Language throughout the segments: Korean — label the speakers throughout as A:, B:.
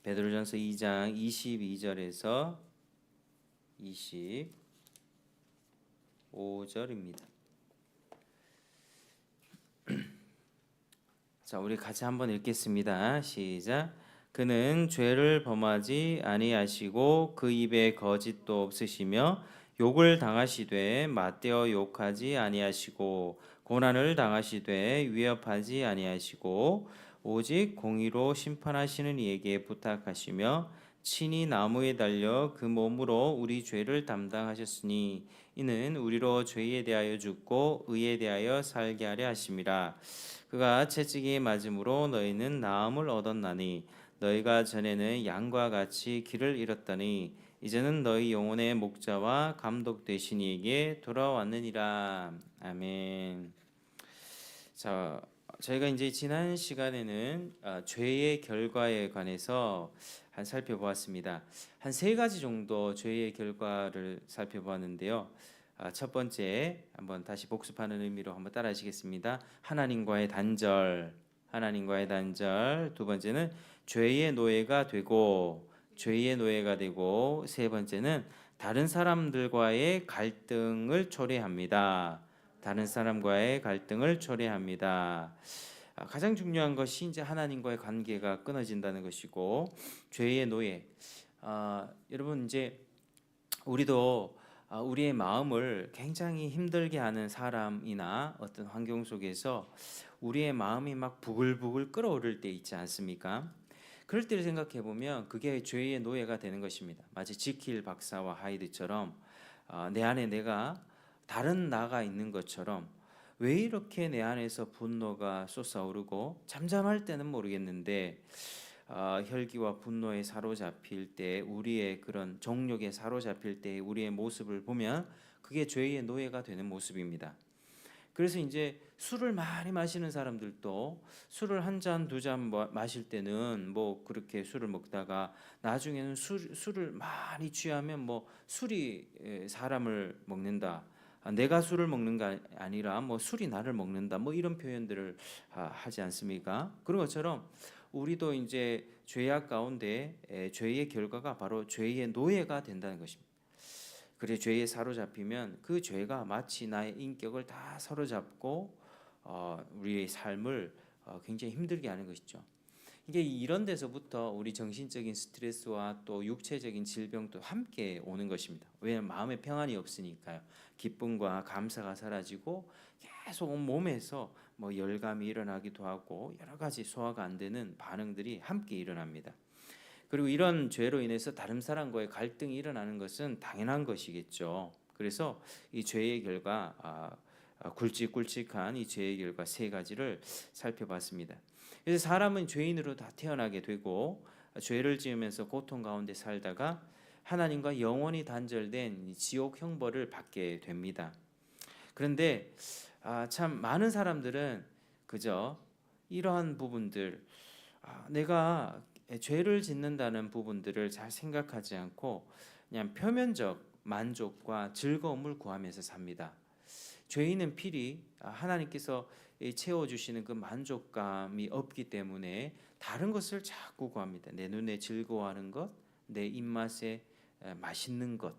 A: 베드로전서 2장 22절에서 25절입니다. 자, 우리 같이 한번 읽겠습니다. 시작. 그는 죄를 범하지 아니하시고 그 입에 거짓도 없으시며 욕을 당하시되 맞대어 욕하지 아니하시고 고난을 당하시되 위협하지 아니하시고 오직 공의로 심판하시는 이에게 부탁하시며 친히 나무에 달려 그 몸으로 우리 죄를 담당하셨으니 이는 우리로 죄에 대하여 죽고 의에 대하여 살게 하려 하심이라. 그가 채찍에 맞음으로 너희는 나음을 얻었나니 너희가 전에는 양과 같이 길을 잃었더니 이제는 너희 영혼의 목자와 감독 되신 이에게 돌아왔느니라. 아멘. 자, 저희가 이제 지난 시간에는 죄의 결과에 관해서 살펴보았습니다. 한 세 가지 정도 죄의 결과를 살펴보았는데요. 첫 번째, 한번 다시 복습하는 의미로 한번 따라하시겠습니다. 하나님과의 단절, 하나님과의 단절. 두 번째는 죄의 노예가 되고, 세 번째는 다른 사람들과의 갈등을 초래합니다. 다른 사람과의 갈등을 초래합니다. 가장 중요한 것이 이제 하나님과의 관계가 끊어진다는 것이고, 죄의 노예. 여러분 이제 우리도 우리의 마음을 굉장히 힘들게 하는 사람이나 어떤 환경 속에서 우리의 마음이 막 부글부글 끓어오를 때 있지 않습니까? 그럴 때를 생각해 보면 그게 죄의 노예가 되는 것입니다. 마치 지킬 박사와 하이드처럼 내 안에 내가 다른 나가 있는 것처럼 왜 이렇게 내 안에서 분노가 솟아오르고 잠잠할 때는 모르겠는데 혈기와 분노에 사로잡힐 때 우리의 그런 정욕에 사로잡힐 때 우리의 모습을 보면 그게 죄의 노예가 되는 모습입니다. 그래서 이제 술을 많이 마시는 사람들도 술을 한 잔, 두 잔 마실 때는 뭐 그렇게 술을 먹다가 나중에는 술을 많이 취하면 뭐 술이 사람을 먹는다. 내가 술을 먹는 게 아니라 뭐 술이 나를 먹는다. 뭐 이런 표현들을 하지 않습니까? 그런 것처럼 우리도 이제 죄악 가운데 죄의 결과가 바로 죄의 노예가 된다는 것입니다. 그래 죄에 사로잡히면 그 죄가 마치 나의 인격을 다 사로잡고 우리의 삶을 굉장히 힘들게 하는 것이죠. 이게 이런 데서부터 우리 정신적인 스트레스와 또 육체적인 질병도 함께 오는 것입니다. 왜냐하면 마음에 평안이 없으니까요. 기쁨과 감사가 사라지고 계속 몸에서 뭐 열감이 일어나기도 하고 여러 가지 소화가 안 되는 반응들이 함께 일어납니다. 그리고 이런 죄로 인해서 다른 사람과의 갈등이 일어나는 것은 당연한 것이겠죠. 그래서 이 죄의 결과 굵직굵직한 이 죄의 결과 세 가지를 살펴봤습니다. 그래서 사람은 죄인으로 다 태어나게 되고 죄를 지으면서 고통 가운데 살다가 하나님과 영원히 단절된 지옥 형벌을 받게 됩니다. 그런데 참 많은 사람들은 그저 이러한 부분들 내가 죄를 짓는다는 부분들을 잘 생각하지 않고 그냥 표면적 만족과 즐거움을 구하면서 삽니다. 죄인은 필히 하나님께서 채워주시는 그 만족감이 없기 때문에 다른 것을 자꾸 구합니다. 내 눈에 즐거워하는 것, 내 입맛에 맛있는 것,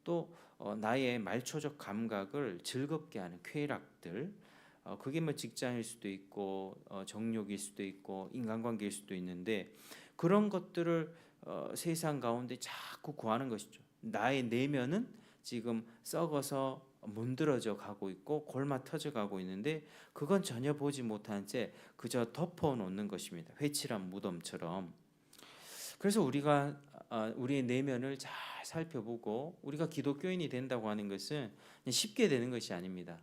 A: 또 나의 말초적 감각을 즐겁게 하는 쾌락들, 그게 뭐 직장일 수도 있고 정욕일 수도 있고 인간관계일 수도 있는데 그런 것들을 세상 가운데 자꾸 구하는 것이죠. 나의 내면은 지금 썩어서 문드러져 가고 있고 골마 터져 가고 있는데 그건 전혀 보지 못한 채 그저 덮어 놓는 것입니다. 회칠한 무덤처럼. 그래서 우리가 우리의 내면을 잘 살펴보고 우리가 기독교인이 된다고 하는 것은 쉽게 되는 것이 아닙니다.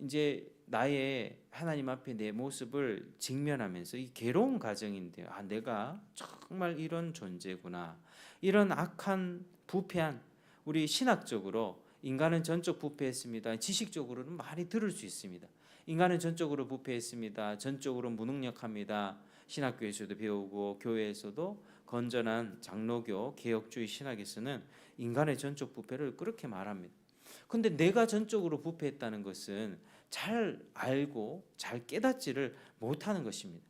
A: 이제 나의 하나님 앞에 내 모습을 직면하면서 이 괴로운 과정인데요. 내가 정말 이런 존재구나. 이런 악한 부패한 우리 신학적으로 인간은 전적 부패했습니다. 지식적으로는 많이 들을 수 있습니다. 인간은 전적으로 부패했습니다. 전적으로 무능력합니다. 신학교에서도 배우고 교회에서도 건전한 장로교 개혁주의 신학에서는 인간의 전적 부패를 그렇게 말합니다. 근데 내가 전적으로 부패했다는 것은 잘 알고 잘 깨닫지를 못하는 것입니다.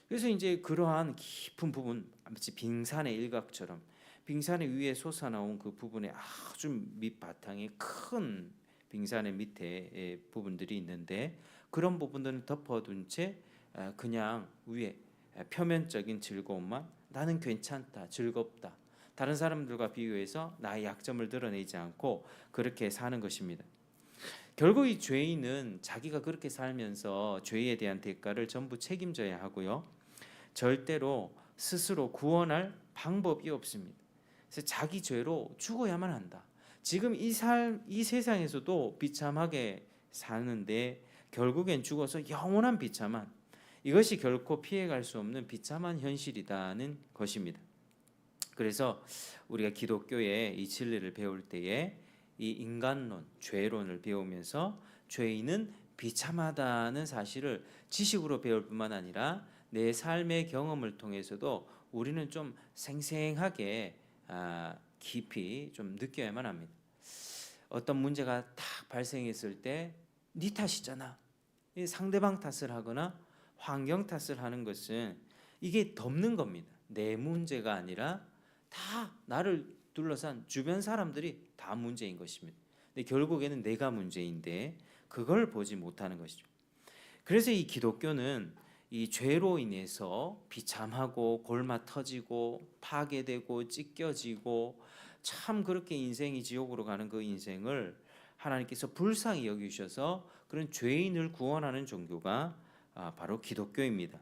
A: 그래서 이제 그러한 깊은 부분, 마치 빙산의 일각처럼 빙산의 위에 솟아나온 그 부분에 아주 밑바탕에 큰 빙산의 밑에 부분들이 있는데, 그런 부분들을 덮어둔 채 그냥 위에 표면적인 즐거움만, 나는 괜찮다, 즐겁다, 다른 사람들과 비교해서 나의 약점을 드러내지 않고 그렇게 사는 것입니다. 결국 이 죄인은 자기가 그렇게 살면서 죄에 대한 대가를 전부 책임져야 하고요, 절대로 스스로 구원할 방법이 없습니다. 그래서 자기 죄로 죽어야만 한다. 지금 이 세상에서도 비참하게 사는데 결국엔 죽어서 영원한 비참한, 이것이 결코 피해갈 수 없는 비참한 현실이라는 것입니다. 그래서 우리가 기독교의 이 진리를 배울 때에 이 인간론, 죄론을 배우면서 죄인은 비참하다는 사실을 지식으로 배울 뿐만 아니라 내 삶의 경험을 통해서도 우리는 좀 생생하게 깊이 좀 느껴야만 합니다. 어떤 문제가 딱 발생했을 때 네 탓이잖아, 상대방 탓을 하거나 환경 탓을 하는 것은 이게 덮는 겁니다. 내 문제가 아니라 다 나를 둘러싼 주변 사람들이 다 문제인 것입니다. 근데 결국에는 내가 문제인데 그걸 보지 못하는 것이죠. 그래서 이 기독교는 이 죄로 인해서 비참하고 골마 터지고 파괴되고 찢겨지고 참 그렇게 인생이 지옥으로 가는 그 인생을 하나님께서 불쌍히 여기셔서 그런 죄인을 구원하는 종교가 바로 기독교입니다.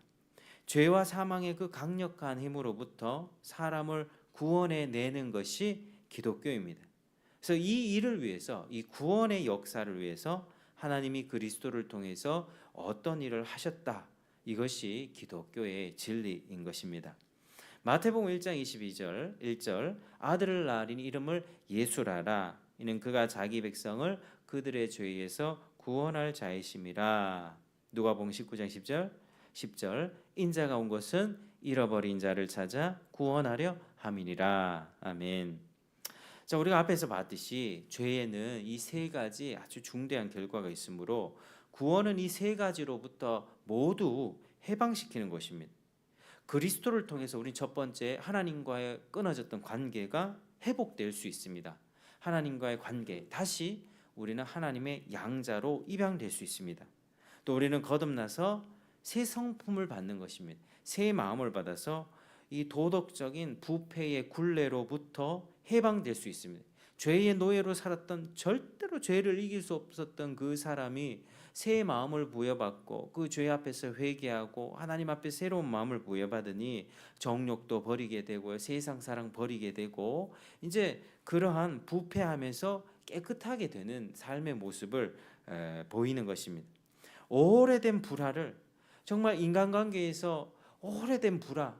A: 죄와 사망의 그 강력한 힘으로부터 사람을 구원해 내는 것이 기독교입니다. 그래서 이 일을 위해서, 이 구원의 역사를 위해서 하나님이 그리스도를 통해서 어떤 일을 하셨다, 이것이 기독교의 진리인 것입니다. 마태복음 1장 22절 1절 아들을 낳으리니 이름을 예수라라. 이는 그가 자기 백성을 그들의 죄에서 구원할 자이심이라. 누가복음 19장 10절 인자가 온 것은 잃어버린 자를 찾아 구원하려 함이니라. 아멘. 자, 우리가 앞에서 봤듯이 죄에는 이 세 가지 아주 중대한 결과가 있으므로 구원은 이 세 가지로부터 모두 해방시키는 것입니다. 그리스도를 통해서 우리 첫 번째, 하나님과의 끊어졌던 관계가 회복될 수 있습니다. 하나님과의 관계, 다시 우리는 하나님의 양자로 입양될 수 있습니다. 또 우리는 거듭나서 새 성품을 받는 것입니다. 새 마음을 받아서 이 도덕적인 부패의 굴레로부터 해방될 수 있습니다. 죄의 노예로 살았던, 절대로 죄를 이길 수 없었던 그 사람이 새 마음을 부여받고 그 죄 앞에서 회개하고 하나님 앞에 새로운 마음을 부여받으니 정욕도 버리게 되고 세상 사랑 버리게 되고 이제 그러한 부패하면서 깨끗하게 되는 삶의 모습을 보이는 것입니다. 오래된 불화를, 정말 인간관계에서 오래된 불화,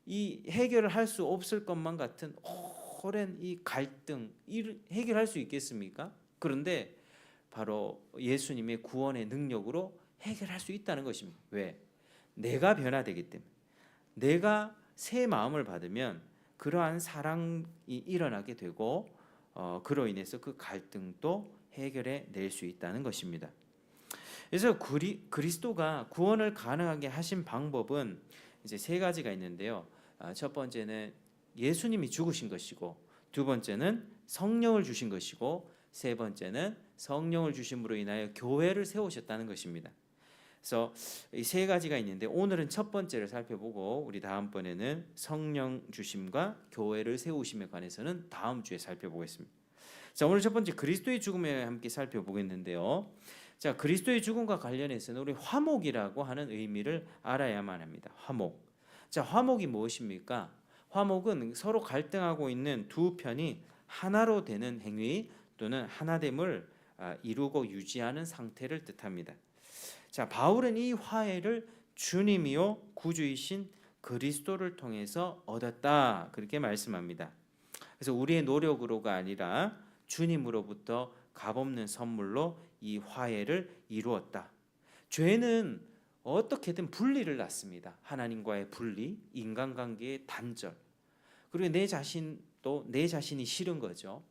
A: 이 해결을 할 수 없을 것만 같은 오랜 이 갈등, 해결할 수 있겠습니까? 그런데 바로 예수님의 구원의 능력으로 해결할 수 있다는 것입니다. 왜? 내가 변화되기 때문에. 내가 새 마음을 받으면 그러한 사랑이 일어나게 되고 그로 인해서 그 갈등도 해결해 낼 수 있다는 것입니다. 그래서 그리스도가 구원을 가능하게 하신 방법은 이제 세 가지가 있는데요. 첫 번째는 예수님이 죽으신 것이고, 두 번째는 성령을 주신 것이고, 세 번째는 성령을 주심으로 인하여 교회를 세우셨다는 것입니다. 그래서 이 세 가지가 있는데 오늘은 첫 번째를 살펴보고 우리 다음번에는 성령 주심과 교회를 세우심에 관해서는 다음 주에 살펴보겠습니다. 자, 오늘 첫 번째 그리스도의 죽음에 함께 살펴보겠는데요. 자, 그리스도의 죽음과 관련해서는 우리 화목이라고 하는 의미를 알아야만 합니다. 화목. 자, 화목이 무엇입니까? 화목은 서로 갈등하고 있는 두 편이 하나로 되는 행위 또는 하나됨을 이루고 유지하는 상태를 뜻합니다. 자, 바울은 이 화해를 주님이요 구주이신 그리스도를 통해서 얻었다, 그렇게 말씀합니다. 그래서 우리의 노력으로가 아니라 주님으로부터 값없는 선물로 이 화해를 이루었다. 죄는 어떻게든 분리를 낳습니다. 하나님과의 분리, 인간관계의 단절, 그리고 내 자신이 싫은 거죠.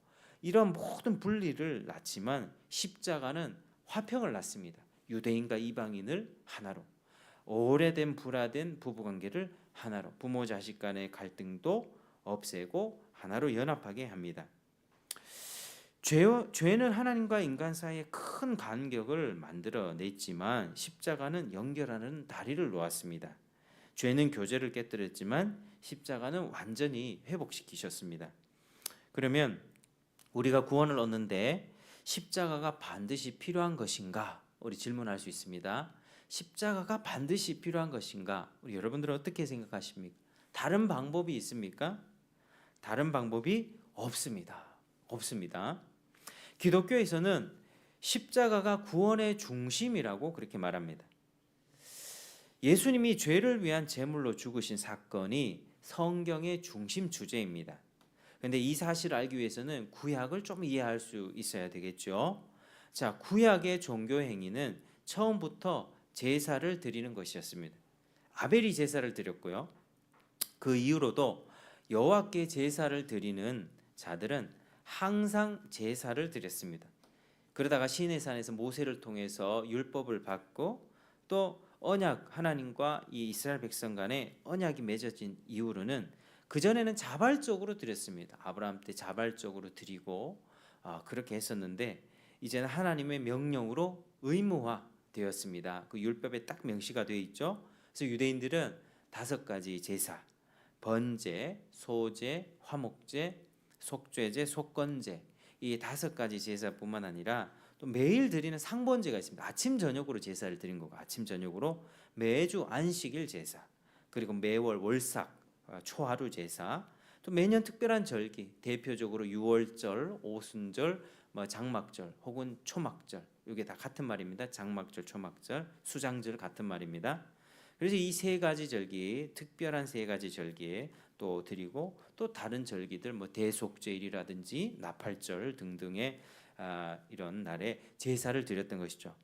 A: 이런 모든 분리를 낳지만 십자가는 화평을 낳습니다. 유대인과 이방인을 하나로. 오래된 불화된 부부관계를 하나로, 부모 자식 간의 갈등도 없애고 하나로 연합하게 합니다. 죄는 하나님과 인간 사이에 큰 간격을 만들어냈지만 십자가는 연결하는 다리를 놓았습니다. 죄는 교제를 깨뜨렸지만 십자가는 완전히 회복시키셨습니다. 그러면 우리가 구원을 얻는데 십자가가 반드시 필요한 것인가? 우리 질문할 수 있습니다. 십자가가 반드시 필요한 것인가? 우리 여러분들은 어떻게 생각하십니까? 다른 방법이 있습니까? 다른 방법이 없습니다. 없습니다. 기독교에서는 십자가가 구원의 중심이라고 그렇게 말합니다. 예수님이 죄를 위한 제물로 죽으신 사건이 성경의 중심 주제입니다. 그런데 이 사실을 알기 위해서는 구약을 좀 이해할 수 있어야 되겠죠. 자, 구약의 종교 행위는 처음부터 제사를 드리는 것이었습니다. 아벨이 제사를 드렸고요. 그 이후로도 여호와께 제사를 드리는 자들은 항상 제사를 드렸습니다. 그러다가 시내산에서 모세를 통해서 율법을 받고 또 언약, 하나님과 이 이스라엘 백성 간의 언약이 맺어진 이후로는 그전에는 자발적으로 드렸습니다. 아브라함 때 자발적으로 드리고 그렇게 했었는데 이제는 하나님의 명령으로 의무화 되었습니다. 그 율법에 딱 명시가 되어 있죠. 그래서 유대인들은 5가지 제사, 번제, 소제, 화목제, 속죄제, 속건제, 이 5가지 제사뿐만 아니라 또 매일 드리는 상번제가 있습니다. 아침 저녁으로 제사를 드린 거고, 아침 저녁으로 매주 안식일 제사, 그리고 매월 월삭 초하루 제사, 또 매년 특별한 절기, 대표적으로 유월절, 오순절, 장막절 혹은 초막절, 이게 다 같은 말입니다. 장막절, 초막절, 수장절 같은 말입니다. 그래서 이 3가지 절기, 특별한 3가지 절기에 또 드리고 또 다른 절기들 대속죄일이라든지 나팔절 등등의 이런 날에 제사를 드렸던 것이죠.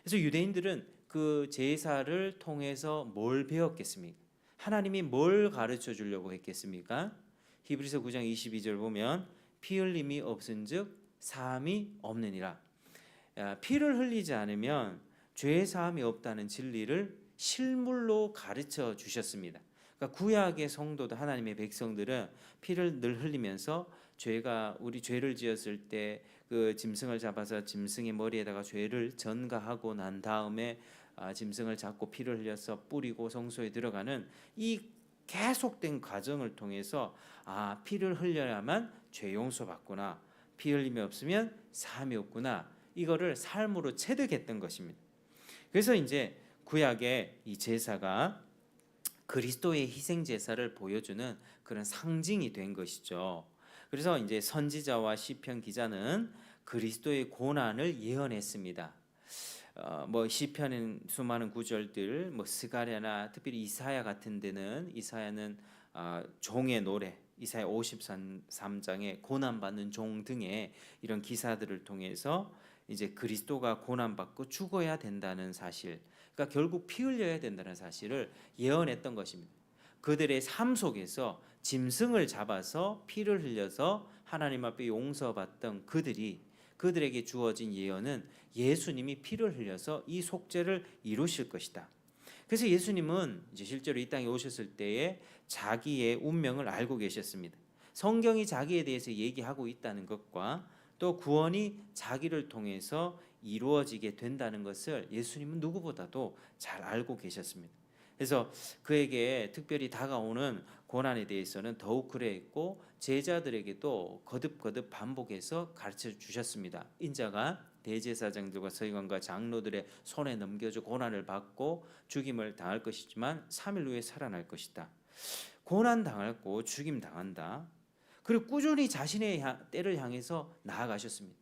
A: 그래서 유대인들은 그 제사를 통해서 뭘 배웠겠습니까? 하나님이 뭘 가르쳐 주려고 했겠습니까? 히브리서 9장 22절 보면 피 흘림이 없은즉 사함이 없느니라. 피를 흘리지 않으면 죄 사함이 없다는 진리를 실물로 가르쳐 주셨습니다. 그러니까 구약의 성도도 하나님의 백성들은 피를 늘 흘리면서 우리 죄를 지었을 때 그 짐승을 잡아서 짐승의 머리에다가 죄를 전가하고 난 다음에 짐승을 잡고 피를 흘려서 뿌리고 성소에 들어가는 이 계속된 과정을 통해서 피를 흘려야만 죄 용서받구나, 피 흘림이 없으면 사함이 없구나, 이거를 삶으로 체득했던 것입니다. 그래서 이제 구약의 이 제사가 그리스도의 희생 제사를 보여주는 그런 상징이 된 것이죠. 그래서 이제 선지자와 시편 기자는 그리스도의 고난을 예언했습니다. 시편은 수많은 구절들, 스가랴나 특별히 이사야 같은 데는 이사야는 종의 노래, 이사야 53장의 고난받는 종 등의 이런 기사들을 통해서 이제 그리스도가 고난받고 죽어야 된다는 사실, 그러니까 결국 피 흘려야 된다는 사실을 예언했던 것입니다. 그들의 삶 속에서 짐승을 잡아서 피를 흘려서 하나님 앞에 용서받던 그들에게 주어진 예언은 예수님이 피를 흘려서 이 속죄를 이루실 것이다. 그래서 예수님은 이제 실제로 이 땅에 오셨을 때에 자기의 운명을 알고 계셨습니다. 성경이 자기에 대해서 얘기하고 있다는 것과 또 구원이 자기를 통해서 이루어지게 된다는 것을 예수님은 누구보다도 잘 알고 계셨습니다. 그래서 그에게 특별히 다가오는 고난에 대해서는 더욱 그래했고 제자들에게도 거듭거듭 반복해서 가르쳐 주셨습니다. 인자가 대제사장들과 서기관과 장로들의 손에 넘겨져 고난을 받고 죽임을 당할 것이지만 3일 후에 살아날 것이다. 고난 당하고 죽임 당한다. 그리고 꾸준히 자신의 때를 향해서 나아가셨습니다.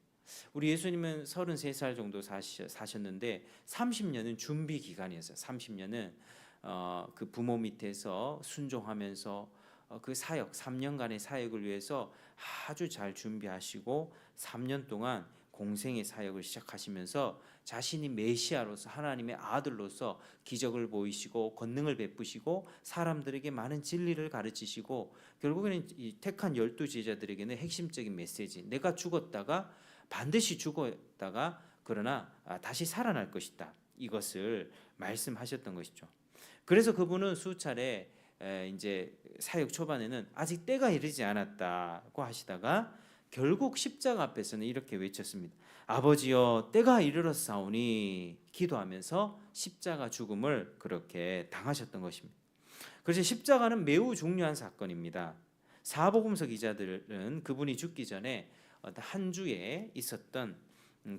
A: 우리 예수님은 33살 정도 사셨는데 30년은 준비 기간이었어요. 30년은 그 부모 밑에서 순종하면서 그 사역, 3년간의 사역을 위해서 아주 잘 준비하시고 3년 동안 공생의 사역을 시작하시면서 자신이 메시아로서 하나님의 아들로서 기적을 보이시고 권능을 베푸시고 사람들에게 많은 진리를 가르치시고 결국에는 이 택한 12제자들에게는 핵심적인 메시지, 내가 죽었다가 반드시 죽었다가 그러나 다시 살아날 것이다, 이것을 말씀하셨던 것이죠. 그래서 그분은 수차례 이제 사역 초반에는 아직 때가 이르지 않았다고 하시다가 결국 십자가 앞에서는 이렇게 외쳤습니다. 아버지여 때가 이르렀사오니 기도하면서 십자가 죽음을 그렇게 당하셨던 것입니다. 그래서 십자가는 매우 중요한 사건입니다. 사복음서 기자들은 그분이 죽기 전에 한 주에 있었던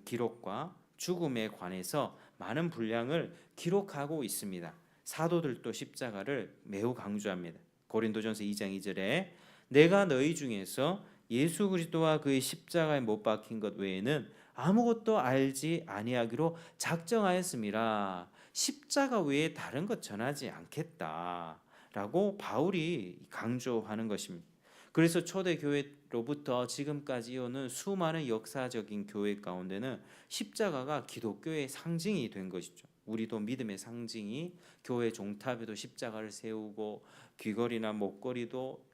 A: 기록과 죽음에 관해서 많은 분량을 기록하고 있습니다. 사도들도 십자가를 매우 강조합니다. 고린도전서 2장 2절에 내가 너희 중에서 예수 그리스도와 그의 십자가에 못 박힌 것 외에는 아무것도 알지 아니하기로 작정하였음이라. 십자가 외에 다른 것 전하지 않겠다라고 바울이 강조하는 것입니다. 그래서 초대 교회로부터 지금까지 오는 수많은 역사적인 교회 가운데는 십자가가 기독교의 상징이 된 것이죠. 우리도 믿음의 상징이 교회 종탑에도 십자가를 세우고 귀걸이나 목걸이도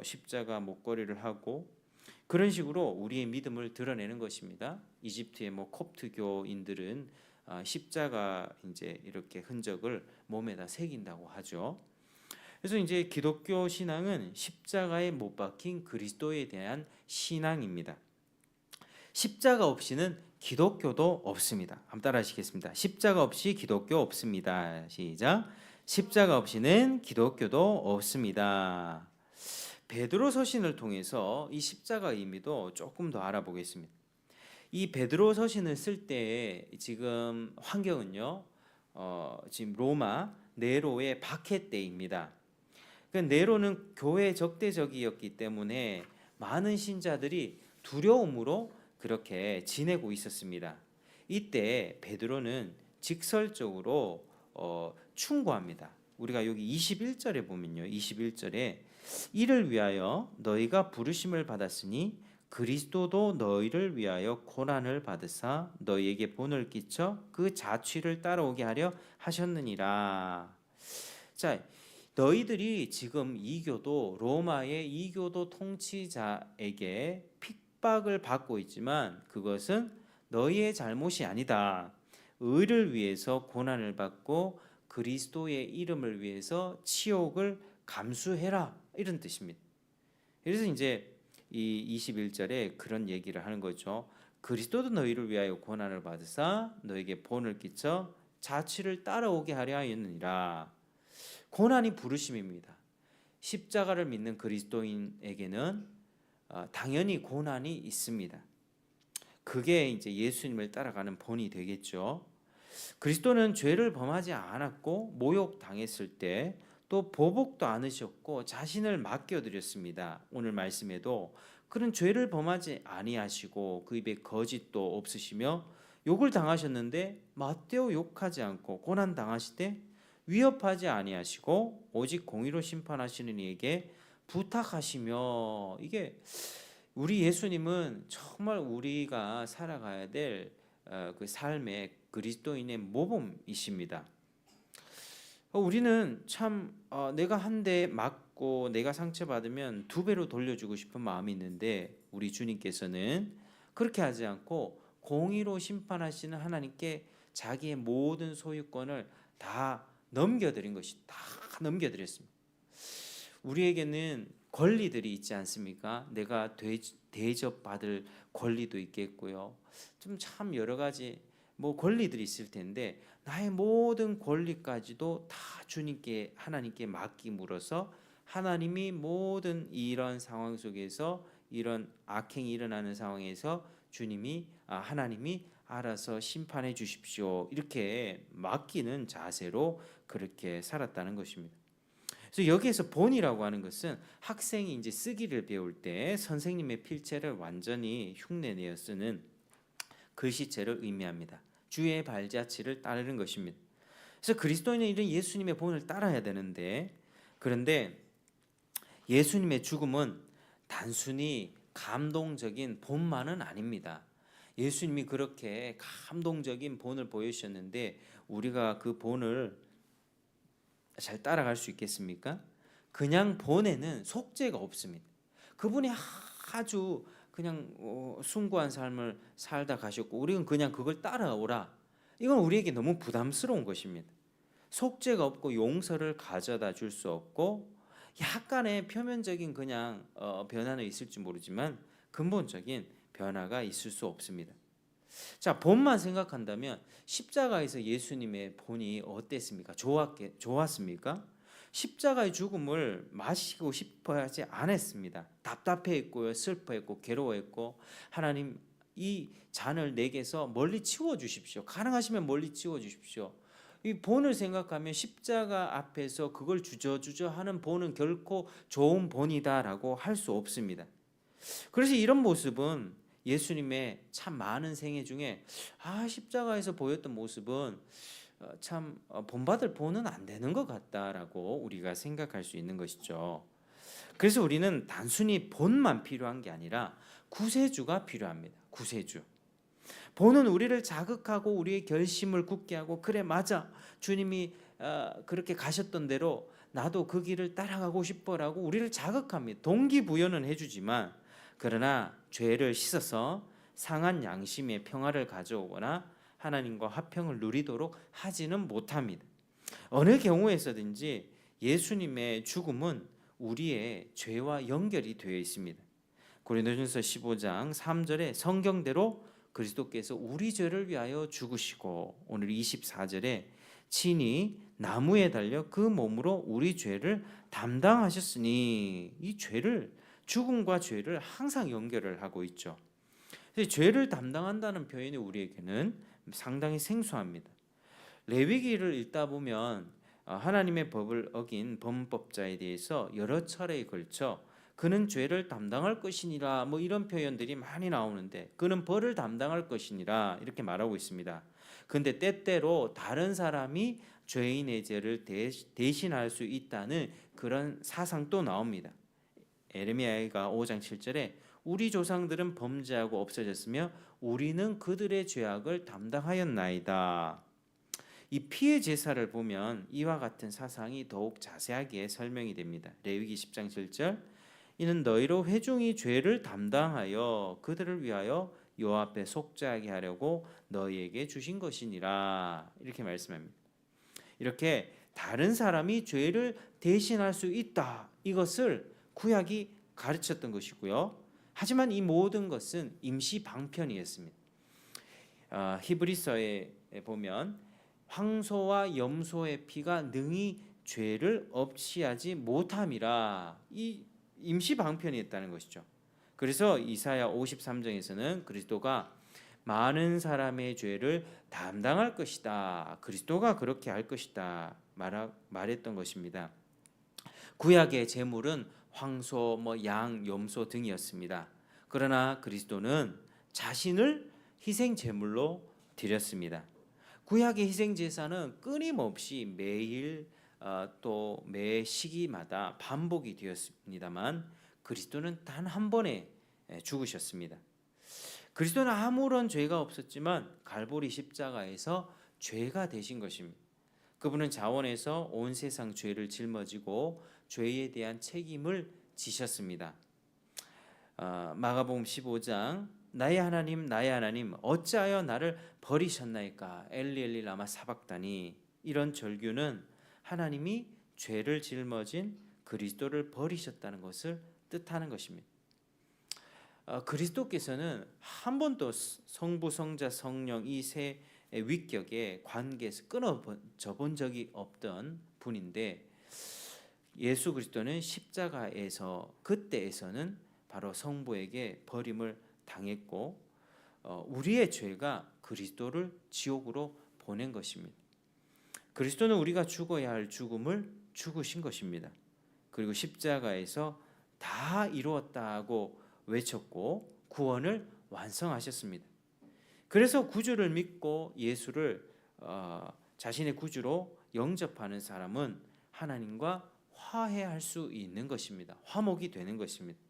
A: 십자가 목걸이를 하고 그런 식으로 우리의 믿음을 드러내는 것입니다. 이집트의 콥트교인들은 십자가 이제 이렇게 흔적을 몸에다 새긴다고 하죠. 그래서 이제 기독교 신앙은 십자가에 못 박힌 그리스도에 대한 신앙입니다. 십자가 없이는 기독교도 없습니다. 한번 따라하시겠습니다. 십자가 없이 기독교 없습니다. 시작. 십자가 없이는 기독교도 없습니다. 베드로 서신을 통해서 이 십자가 의미도 조금 더 알아보겠습니다. 이 베드로 서신을 쓸 때 지금 환경은요, 지금 로마 네로의 박해 때입니다. 네로는 교회 적대적이었기 때문에 많은 신자들이 두려움으로 그렇게 지내고 있었습니다. 이때 베드로는 직설적으로 충고합니다. 우리가 여기 21절에 보면요, 21절에 이를 위하여 너희가 부르심을 받았으니 그리스도도 너희를 위하여 고난을 받으사 너희에게 본을 끼쳐 그 자취를 따라오게 하려 하셨느니라. 자, 너희들이 지금 이교도 로마의 이교도 통치자에게 핍박을 받고 있지만 그것은 너희의 잘못이 아니다. 의를 위해서 고난을 받고 그리스도의 이름을 위해서 치욕을 감수해라, 이런 뜻입니다. 그래서 이제 이 21절에 그런 얘기를 하는 거죠. 그리스도도 너희를 위하여 고난을 받으사 너에게 본을 끼쳐 자취를 따라오게 하려 하였느니라. 고난이 부르심입니다. 십자가를 믿는 그리스도인에게는 당연히 고난이 있습니다. 그게 이제 예수님을 따라가는 본이 되겠죠. 그리스도는 죄를 범하지 않았고 모욕 당했을 때 또 보복도 않으셨고 자신을 맡겨드렸습니다. 오늘 말씀에도 그런 죄를 범하지 아니하시고 그 입에 거짓도 없으시며 욕을 당하셨는데 맞대어 욕하지 않고 고난 당하실 때 위협하지 아니하시고 오직 공의로 심판하시는 이에게 부탁하시며, 이게 우리 예수님은 정말 우리가 살아가야 될 그 삶의 그리스도인의 모범이십니다. 우리는 참 내가 한 대 맞고 내가 상처받으면 두 배로 돌려주고 싶은 마음이 있는데 우리 주님께서는 그렇게 하지 않고 공의로 심판하시는 하나님께 자기의 모든 소유권을 다 넘겨드린 것이 다 넘겨드렸습니다. 우리에게는 권리들이 있지 않습니까? 내가 대접받을 권리도 있겠고요. 좀 참 여러 가지 권리들이 있을 텐데 나의 모든 권리까지도 다 주님께 하나님께 맡김으로써 하나님이 모든 이런 상황 속에서 이런 악행이 일어나는 상황에서 주님이 하나님이 알아서 심판해 주십시오, 이렇게 맡기는 자세로 그렇게 살았다는 것입니다. 그래서 여기에서 본이라고 하는 것은 학생이 이제 쓰기를 배울 때 선생님의 필체를 완전히 흉내내어 쓰는 글씨체를 의미합니다. 주의 발자취를 따르는 것입니다. 그래서 그리스도인은 이런 예수님의 본을 따라야 되는데, 그런데 예수님의 죽음은 단순히 감동적인 본만은 아닙니다. 예수님이 그렇게 감동적인 본을 보여주셨는데 우리가 그 본을 잘 따라갈 수 있겠습니까? 그냥 본에는 속죄가 없습니다. 그분이 아주 그냥 숭고한 삶을 살다 가셨고 우리는 그냥 그걸 따라오라, 이건 우리에게 너무 부담스러운 것입니다. 속죄가 없고 용서를 가져다 줄 수 없고 약간의 표면적인 그냥 변화는 있을지 모르지만 근본적인 변화가 있을 수 없습니다. 자, 본만 생각한다면 십자가에서 예수님의 본이 어땠습니까? 좋았습니까? 십자가의 죽음을 마시고 싶어 하지 않았습니다. 답답해했고요, 슬퍼했고, 괴로워했고, 하나님 이 잔을 내게서 멀리 치워 주십시오. 가능하시면 멀리 치워 주십시오. 이 본을 생각하면 십자가 앞에서 그걸 주저주저 하는 본은 결코 좋은 본이다라고 할 수 없습니다. 그래서 이런 모습은 예수님의 참 많은 생애 중에 십자가에서 보였던 모습은 참 본받을 본은 안 되는 것 같다라고 우리가 생각할 수 있는 것이죠. 그래서 우리는 단순히 본만 필요한 게 아니라 구세주가 필요합니다. 구세주. 본은 우리를 자극하고 우리의 결심을 굳게 하고 그래 맞아 주님이 그렇게 가셨던 대로 나도 그 길을 따라가고 싶어라고 우리를 자극합니다. 동기부여는 해주지만 그러나 죄를 씻어서 상한 양심의 평화를 가져오거나 하나님과 화평을 누리도록 하지는 못합니다. 어느 경우에서든지 예수님의 죽음은 우리의 죄와 연결이 되어 있습니다. 고린도전서 15장 3절에 성경대로 그리스도께서 우리 죄를 위하여 죽으시고 오늘 24절에 친히 나무에 달려 그 몸으로 우리 죄를 담당하셨으니 이 죄를 죽음과 죄를 항상 연결을 하고 있죠. 죄를 담당한다는 표현이 우리에게는 상당히 생소합니다. 레위기를 읽다 보면 하나님의 법을 어긴 범법자에 대해서 여러 차례에 걸쳐 그는 죄를 담당할 것이니라 이런 표현들이 많이 나오는데 그는 벌을 담당할 것이니라 이렇게 말하고 있습니다. 근데 때때로 다른 사람이 죄인의 죄를 대신할 수 있다는 그런 사상도 나옵니다. 에레미야가 5장 7절에 우리 조상들은 범죄하고 없어졌으며 우리는 그들의 죄악을 담당하였나이다. 이 피의 제사를 보면 이와 같은 사상이 더욱 자세하게 설명이 됩니다. 레위기 10장 7절 이는 너희로 회중이 죄를 담당하여 그들을 위하여 여호와 앞에 속죄하게 하려고 너희에게 주신 것이니라 이렇게 말씀합니다. 이렇게 다른 사람이 죄를 대신할 수 있다. 이것을 구약이 가르쳤던 것이고요. 하지만 이 모든 것은 임시 방편이었습니다. 히브리서에 보면 황소와 염소의 피가 능히 죄를 없이하지 못함이라 이 임시 방편이었다는 것이죠. 그래서 이사야 53장에서는 그리스도가 많은 사람의 죄를 담당할 것이다. 그리스도가 그렇게 할 것이다. 말했던 것입니다. 구약의 제물은 황소, 양, 염소 등이었습니다. 그러나 그리스도는 자신을 희생 제물로 드렸습니다. 구약의 희생 제사는 끊임없이 매일 또 매 시기마다 반복이 되었습니다만 그리스도는 단 한 번에 죽으셨습니다. 그리스도는 아무런 죄가 없었지만 갈보리 십자가에서 죄가 되신 것입니다. 그분은 자원에서 온 세상 죄를 짊어지고 죄에 대한 책임을 지셨습니다. 마가복음 15장 나의 하나님 나의 하나님 어찌하여 나를 버리셨나이까 엘리 엘리 라마 사박다니 이런 절규는 하나님이 죄를 짊어진 그리스도를 버리셨다는 것을 뜻하는 것입니다. 그리스도께서는 한 번도 성부 성자 성령 이 세 위격의 관계에서 끊어져 본 적이 없던 분인데 예수 그리스도는 십자가에서 그때에서는 바로 성부에게 버림을 당했고 우리의 죄가 그리스도를 지옥으로 보낸 것입니다. 그리스도는 우리가 죽어야 할 죽음을 죽으신 것입니다. 그리고 십자가에서 다 이루었다고 외쳤고 구원을 완성하셨습니다. 그래서 구주를 믿고 예수를 자신의 구주로 영접하는 사람은 하나님과 화해할 수 있는 것입니다. 화목이 되는 것입니다.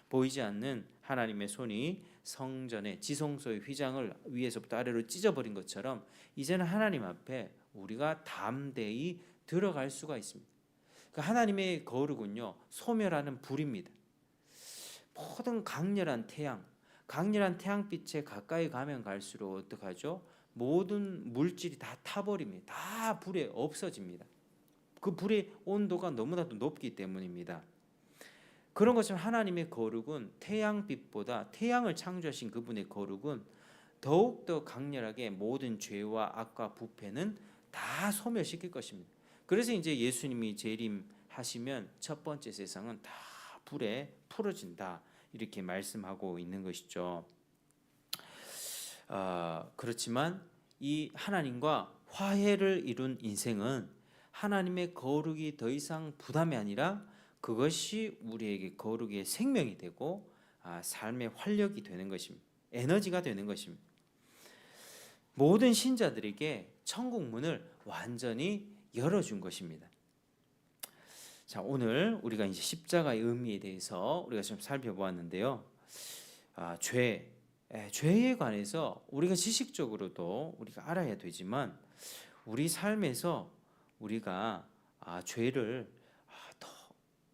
A: 보이지 않는 하나님의 손이 성전의 지성소의 휘장을 위에서부터 아래로 찢어버린 것처럼 이제는 하나님 앞에 우리가 담대히 들어갈 수가 있습니다. 하나님의 거룩은요 소멸하는 불입니다. 모든 강렬한 태양빛에 가까이 가면 갈수록 어떡하죠? 모든 물질이 다 타버립니다. 다 불에 없어집니다. 그 불의 온도가 너무나도 높기 때문입니다. 그런 것처럼 하나님의 거룩은 태양빛보다, 태양을 창조하신 그분의 거룩은 더욱더 강렬하게 모든 죄와 악과 부패는 다 소멸시킬 것입니다. 그래서 이제 예수님이 재림하시면 첫 번째 세상은 다 불에 풀어진다, 이렇게 말씀하고 있는 것이죠. 그렇지만 이 하나님과 화해를 이룬 인생은 하나님의 거룩이 더 이상 부담이 아니라 그것이 우리에게 거룩의 생명이 되고 삶의 활력이 되는 것입니다. 에너지가 되는 것입니다. 모든 신자들에게 천국 문을 완전히 열어준 것입니다. 자, 오늘 우리가 이제 십자가의 의미에 대해서 우리가 좀 살펴보았는데요. 죄에 관해서 우리가 지식적으로도 우리가 알아야 되지만 우리 삶에서 우리가 죄를 더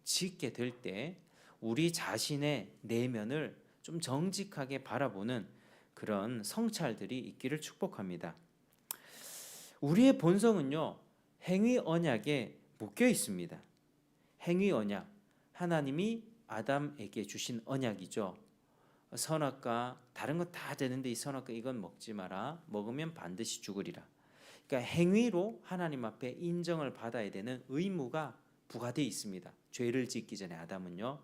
A: 짓게 될 때 우리 자신의 내면을 좀 정직하게 바라보는 그런 성찰들이 있기를 축복합니다. 우리의 본성은요, 행위 언약에 묶여 있습니다. 행위 언약, 하나님이 아담에게 주신 언약이죠. 선악과 다른 거 다 되는데 이 선악과 이건 먹지 마라. 먹으면 반드시 죽으리라. 그러니까 행위로 하나님 앞에 인정을 받아야 되는 의무가 부과되어 있습니다. 죄를 짓기 전에 아담은요.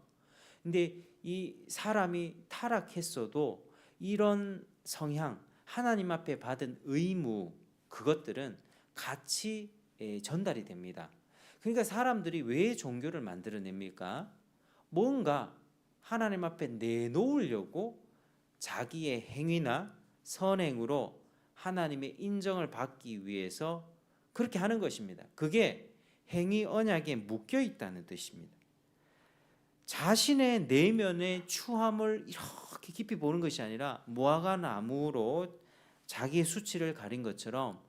A: 근데 이 사람이 타락했어도 이런 성향, 하나님 앞에 받은 의무, 그것들은 같이 전달이 됩니다. 그러니까 사람들이 왜 종교를 만들어냅니까? 뭔가 하나님 앞에 내놓으려고 자기의 행위나 선행으로 하나님의 인정을 받기 위해서 그렇게 하는 것입니다. 그게 행위 언약에 묶여 있다는 뜻입니다. 자신의 내면의 추함을 이렇게 깊이 보는 것이 아니라 무화과 나무로 자기의 수치를 가린 것처럼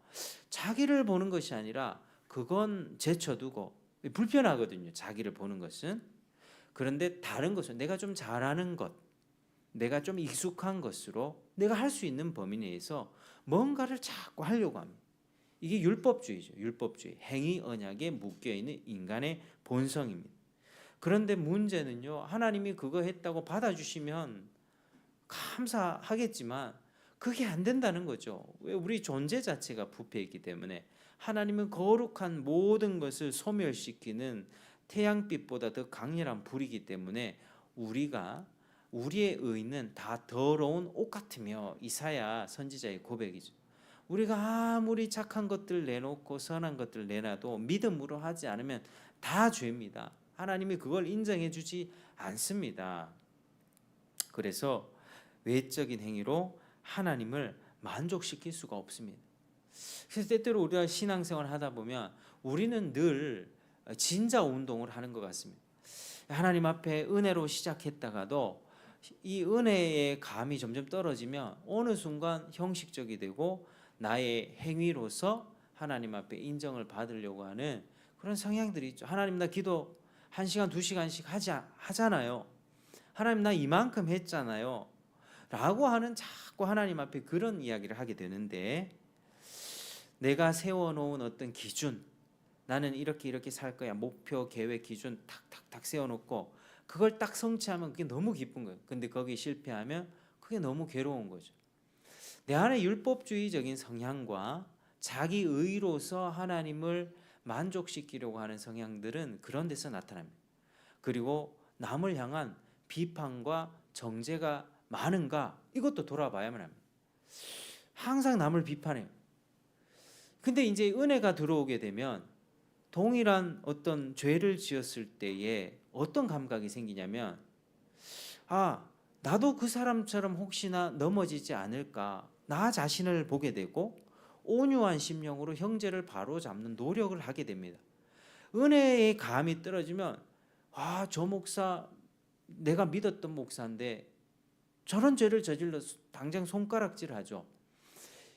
A: 자기를 보는 것이 아니라 그건 제쳐두고, 불편하거든요, 자기를 보는 것은. 그런데 다른 것은 내가 좀 잘하는 것, 내가 좀 익숙한 것으로 내가 할 수 있는 범위 내에서 뭔가를 자꾸 하려고 합니다. 이게 율법주의죠. 율법주의. 행위 언약에 묶여있는 인간의 본성입니다. 그런데 문제는요, 하나님이 그거 했다고 받아주시면 감사하겠지만 그게 안 된다는 거죠. 왜? 우리 존재 자체가 부패했기 때문에. 하나님은 거룩한 모든 것을 소멸시키는 태양빛보다 더 강렬한 불이기 때문에 우리의 의는 다 더러운 옷 같으며, 이사야 선지자의 고백이죠. 우리가 아무리 착한 것들 내놓고 선한 것들 내놔도 믿음으로 하지 않으면 다 죄입니다. 하나님이 그걸 인정해 주지 않습니다. 그래서 외적인 행위로 하나님을 만족시킬 수가 없습니다. 그래서 때때로 우리가 신앙생활을 하다 보면 우리는 늘 진자 운동을 하는 것 같습니다. 하나님 앞에 은혜로 시작했다가도 이 은혜의 감이 점점 떨어지면 어느 순간 형식적이 되고 나의 행위로서 하나님 앞에 인정을 받으려고 하는 그런 성향들이 있죠. 하나님, 나 기도 1시간 2시간씩 하잖아요. 하나님, 나 이만큼 했잖아요 라고 하는, 자꾸 하나님 앞에 그런 이야기를 하게 되는데, 내가 세워놓은 어떤 기준, 나는 이렇게 살 거야, 목표, 계획, 기준 탁탁탁 세워놓고 그걸 딱 성취하면 그게 너무 기쁜 거예요. 근데 거기 실패하면 그게 너무 괴로운 거죠. 내 안에 율법주의적인 성향과 자기 의로서 하나님을 만족시키려고 하는 성향들은 그런 데서 나타납니다. 그리고 남을 향한 비판과 정죄가 많은가, 이것도 돌아봐야만 합니다. 항상 남을 비판해요. 근데 이제 은혜가 들어오게 되면 동일한 어떤 죄를 지었을 때에 어떤 감각이 생기냐면, 나도 그 사람처럼 혹시나 넘어지지 않을까, 나 자신을 보게 되고 온유한 심령으로 형제를 바로잡는 노력을 하게 됩니다. 은혜의 감이 떨어지면 저 목사, 내가 믿었던 목사인데 저런 죄를 저질러서 당장 손가락질하죠.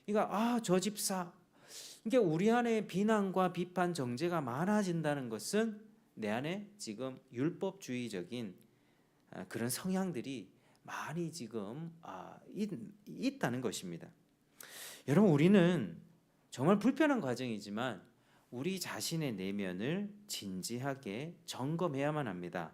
A: 그러니까 저 집사, 이게 우리 안에 비난과 비판, 정죄가 많아진다는 것은 내 안에 지금 율법주의적인 그런 성향들이 많이 지금 있다는 것입니다. 여러분, 우리는 정말 불편한 과정이지만 우리 자신의 내면을 진지하게 점검해야만 합니다.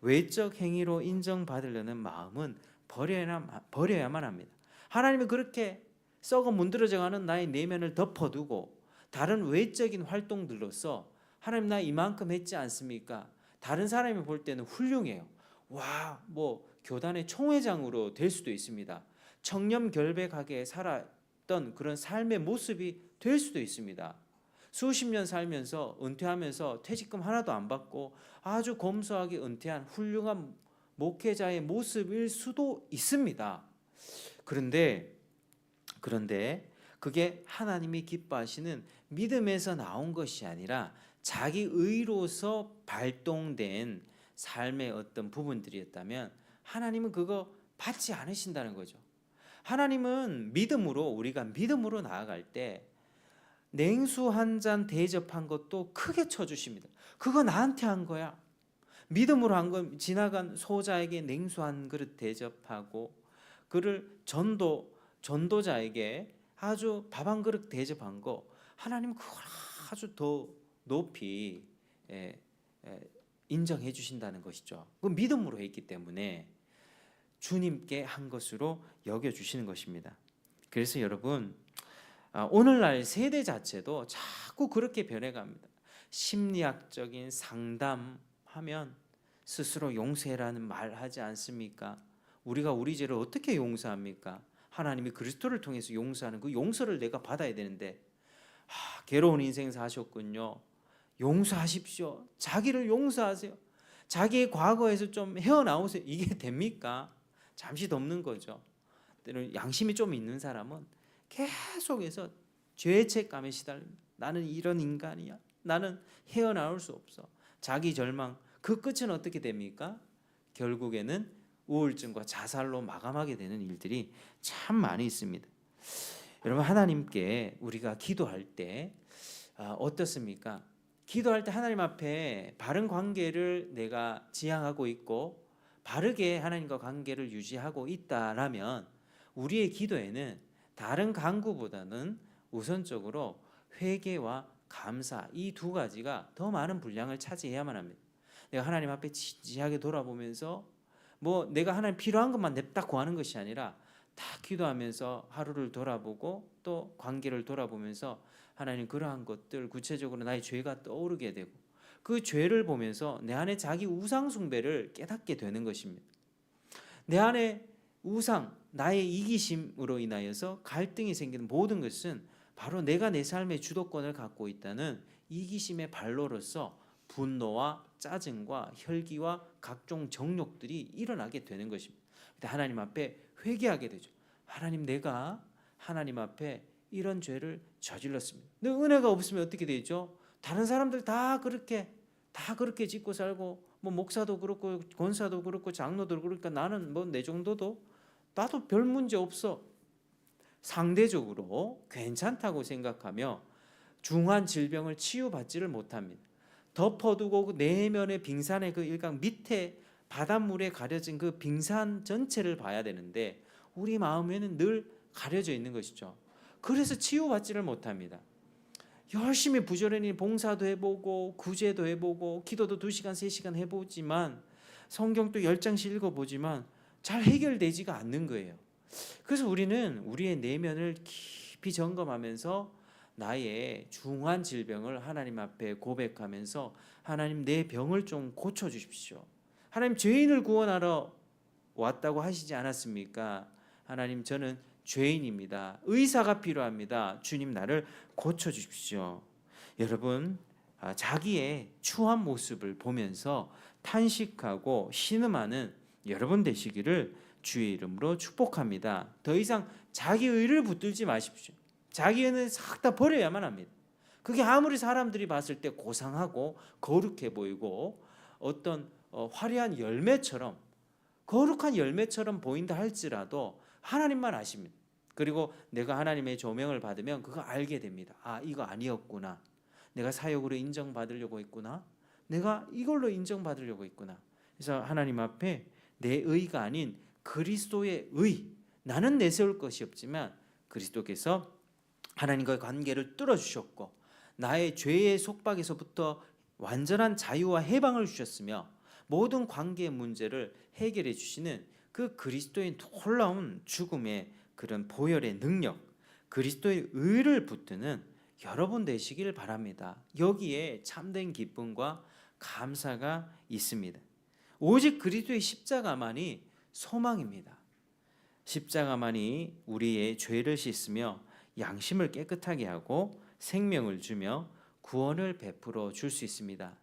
A: 외적 행위로 인정받으려는 마음은 버려야만 합니다. 하나님이 그렇게 썩어 문드러져가는 나의 내면을 덮어두고 다른 외적인 활동들로서 하나님 나 이만큼 했지 않습니까? 다른 사람이 볼 때는 훌륭해요. 와, 뭐 교단의 총회장으로 될 수도 있습니다. 청렴결백하게 살았던 그런 삶의 모습이 될 수도 있습니다. 수십 년 살면서 은퇴하면서 퇴직금 하나도 안 받고 아주 검소하게 은퇴한 훌륭한 목회자의 모습일 수도 있습니다. 그런데 그게 하나님이 기뻐하시는 믿음에서 나온 것이 아니라 자기 의로서 발동된 삶의 어떤 부분들이었다면 하나님은 그거 받지 않으신다는 거죠. 하나님은 우리가 믿음으로 나아갈 때 냉수 한 잔 대접한 것도 크게 쳐주십니다. 그거 나한테 한 거야. 믿음으로 한 건 지나간 소자에게 냉수 한 그릇 대접하고 그를 전도자에게 아주 밥 한 그릇 대접한 거 하나님은 그걸 아주 더 높이 인정해 주신다는 것이죠. 그 믿음으로 했기 때문에 주님께 한 것으로 여겨주시는 것입니다. 그래서 여러분, 오늘날 세대 자체도 자꾸 그렇게 변해갑니다. 심리학적인 상담하면 스스로 용서해라는 말 하지 않습니까? 우리가 우리 죄를 어떻게 용서합니까? 하나님이 그리스도를 통해서 용서하는 그 용서를 내가 받아야 되는데 괴로운 인생 사셨군요. 용서하십시오. 자기를 용서하세요. 자기의 과거에서 좀 헤어나오세요. 이게 됩니까? 잠시 덮는 거죠. 때로는 양심이 좀 있는 사람은 계속해서 죄책감에 시달립니다. 나는 이런 인간이야. 나는 헤어나올 수 없어. 자기 절망. 그 끝은 어떻게 됩니까? 결국에는 우울증과 자살로 마감하게 되는 일들이 참 많이 있습니다. 여러분, 하나님께 우리가 기도할 때 어떻습니까? 기도할 때 하나님 앞에 바른 관계를 내가 지향하고 있고 바르게 하나님과 관계를 유지하고 있다라면 우리의 기도에는 다른 간구보다는 우선적으로 회개와 감사 이 두 가지가 더 많은 분량을 차지해야만 합니다. 내가 하나님 앞에 진지하게 돌아보면서 뭐 내가 하나님 필요한 것만 냅다 구하는 것이 아니라 다 기도하면서 하루를 돌아보고 또 관계를 돌아보면서 하나님 그러한 것들 구체적으로 나의 죄가 떠오르게 되고 그 죄를 보면서 내 안에 자기 우상 숭배를 깨닫게 되는 것입니다. 내 안에 우상, 나의 이기심으로 인하여서 갈등이 생기는 모든 것은 바로 내가 내 삶의 주도권을 갖고 있다는 이기심의 발로로서 분노와 짜증과 혈기와 각종 정욕들이 일어나게 되는 것입니다. 하나님 앞에 회개하게 되죠. 하나님, 내가 하나님 앞에 이런 죄를 저질렀습니다. 근데 은혜가 없으면 어떻게 되죠? 다른 사람들 다 그렇게 짓고 살고 뭐 목사도 그렇고 권사도 그렇고 장로도 그러니까 나는 뭐 내 정도도 나도 별 문제 없어. 상대적으로 괜찮다고 생각하며 중한 질병을 치유받지를 못합니다. 덮어두고 그 내면의 빙산의 그 일각 밑에 바닷물에 가려진 그 빙산 전체를 봐야 되는데 우리 마음에는 늘 가려져 있는 것이죠. 그래서 치유받지를 못합니다. 열심히 부지런히 봉사도 해보고 구제도 해보고 기도도 2시간 3시간 해보지만 성경도 10장씩 읽어보지만 잘 해결되지가 않는 거예요. 그래서 우리는 우리의 내면을 깊이 점검하면서 나의 중한 질병을 하나님 앞에 고백하면서 하나님 내 병을 좀 고쳐주십시오. 하나님 죄인을 구원하러 왔다고 하시지 않았습니까? 하나님 저는 죄인입니다. 의사가 필요합니다. 주님 나를 고쳐주십시오. 여러분 자기의 추한 모습을 보면서 탄식하고 신음하는 여러분 되시기를 주의 이름으로 축복합니다. 더 이상 자기 의를 붙들지 마십시오. 자기 의는 싹 다 버려야만 합니다. 그게 아무리 사람들이 봤을 때 고상하고 거룩해 보이고 어떤 화려한 열매처럼 거룩한 열매처럼 보인다 할지라도 하나님만 아십니다. 그리고 내가 하나님의 조명을 받으면 그거 알게 됩니다. 아, 이거 아니었구나. 내가 사역으로 인정받으려고 했구나. 내가 이걸로 인정받으려고 했구나. 그래서 하나님 앞에 내 의가 아닌 그리스도의 의, 나는 내세울 것이 없지만 그리스도께서 하나님과의 관계를 뚫어주셨고 나의 죄의 속박에서부터 완전한 자유와 해방을 주셨으며 모든 관계의 문제를 해결해 주시는 그 그리스도의 놀라운 죽음의 그런 보혈의 능력, 그리스도의 의를 붙드는 여러분 되시길 바랍니다. 여기에 참된 기쁨과 감사가 있습니다. 오직 그리스도의 십자가만이 소망입니다. 십자가만이 우리의 죄를 씻으며 양심을 깨끗하게 하고 생명을 주며 구원을 베풀어 줄 수 있습니다.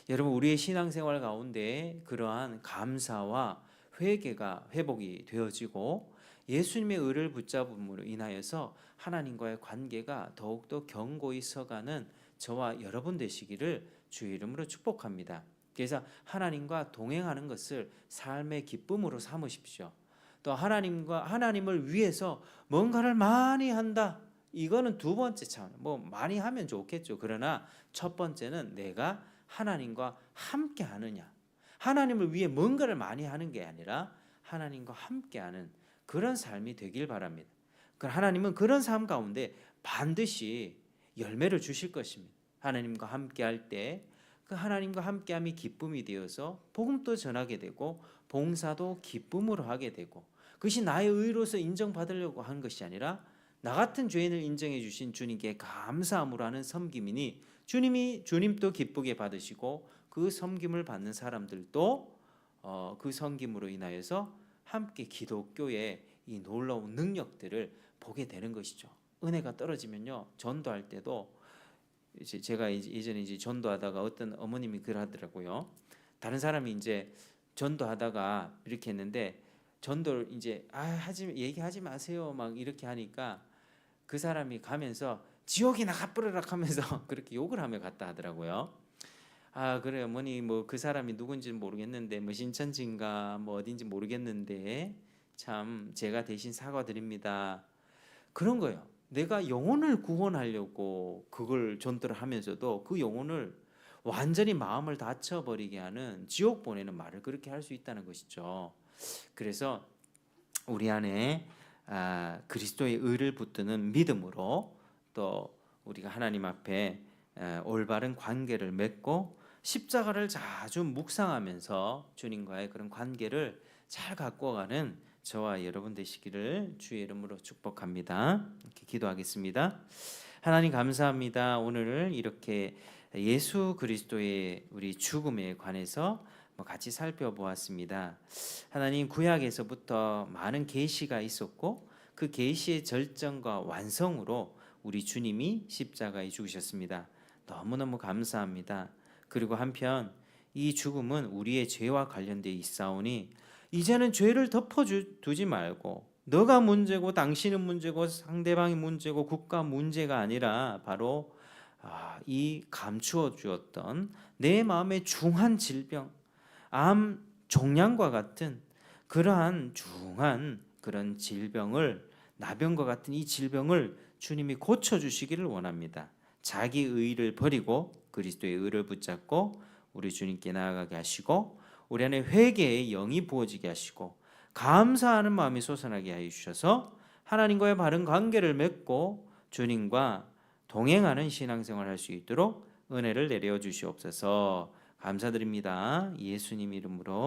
A: 여러분, 우리의 신앙생활 가운데 그러한 감사와 회개가 회복이 되어지고 예수님의 의를 붙잡음으로 인하여서 하나님과의 관계가 더욱더 견고히 서가는 저와 여러분 되시기를 주의 이름으로 축복합니다. 그래서 하나님과 동행하는 것을 삶의 기쁨으로 삼으십시오. 또 하나님을 위해서 뭔가를 많이 한다. 이거는 두 번째 차원. 뭐 많이 하면 좋겠죠. 그러나 첫 번째는 내가 하나님과 함께 하느냐. 하나님을 위해 뭔가를 많이 하는 게 아니라 하나님과 함께 하는 그런 삶이 되길 바랍니다. 하나님은 그런 삶 가운데 반드시 열매를 주실 것입니다. 하나님과 함께 할 때 그 하나님과 함께함이 기쁨이 되어서 복음도 전하게 되고 봉사도 기쁨으로 하게 되고 그것이 나의 의로서 인정받으려고 한 것이 아니라 나 같은 죄인을 인정해 주신 주님께 감사함으로 하는 섬김이니 주님도 기쁘게 받으시고 그 섬김을 받는 사람들도 그 섬김으로 인하여서 함께 기독교의 이 놀라운 능력들을 보게 되는 것이죠. 은혜가 떨어지면요, 전도할 때도 제가 예전에 전도하다가 어떤 어머님이 그러더라고요. 다른 사람이 이제 전도하다가 이렇게 했는데 전도를 이제 얘기하지 마세요 막 이렇게 하니까 그 사람이 가면서 지옥이나 가뿌르락 하면서 그렇게 욕을 하며 갔다 하더라고요. 그래요 어머니, 뭐 그 사람이 누군지는 모르겠는데 뭐 신천지인가 뭐 어딘지 모르겠는데 참 제가 대신 사과드립니다. 그런 거예요. 내가 영혼을 구원하려고 그걸 전도를 하면서도 그 영혼을 완전히 마음을 닫혀버리게 하는 지옥 보내는 말을 그렇게 할 수 있다는 것이죠. 그래서 우리 안에 그리스도의 의를 붙드는 믿음으로 또 우리가 하나님 앞에 올바른 관계를 맺고 십자가를 자주 묵상하면서 주님과의 그런 관계를 잘 갖고 가는 저와 여러분 되시기를 주의 이름으로 축복합니다. 이렇게 기도하겠습니다. 하나님 감사합니다. 오늘 이렇게 예수 그리스도의 우리 죽음에 관해서 같이 살펴보았습니다. 하나님 구약에서부터 많은 계시가 있었고 그 계시의 절정과 완성으로 우리 주님이 십자가에 죽으셨습니다. 너무너무 감사합니다. 그리고 한편 이 죽음은 우리의 죄와 관련되어 있사오니 이제는 죄를 덮어두지 말고 너가 문제고 당신은 문제고 상대방이 문제고 국가 문제가 아니라 바로 이 감추어 주었던 내 마음의 중한 질병, 암 종양과 같은 그러한 중한 그런 질병을, 나병과 같은 이 질병을 주님이 고쳐주시기를 원합니다. 자기 의를 버리고 그리스도의 의를 붙잡고 우리 주님께 나아가게 하시고 우리 안에 회개의 영이 부어지게 하시고 감사하는 마음이 솟아나게 하여 주셔서 하나님과의 바른 관계를 맺고 주님과 동행하는 신앙생활을 할 수 있도록 은혜를 내려 주시옵소서. 감사드립니다. 예수님 이름으로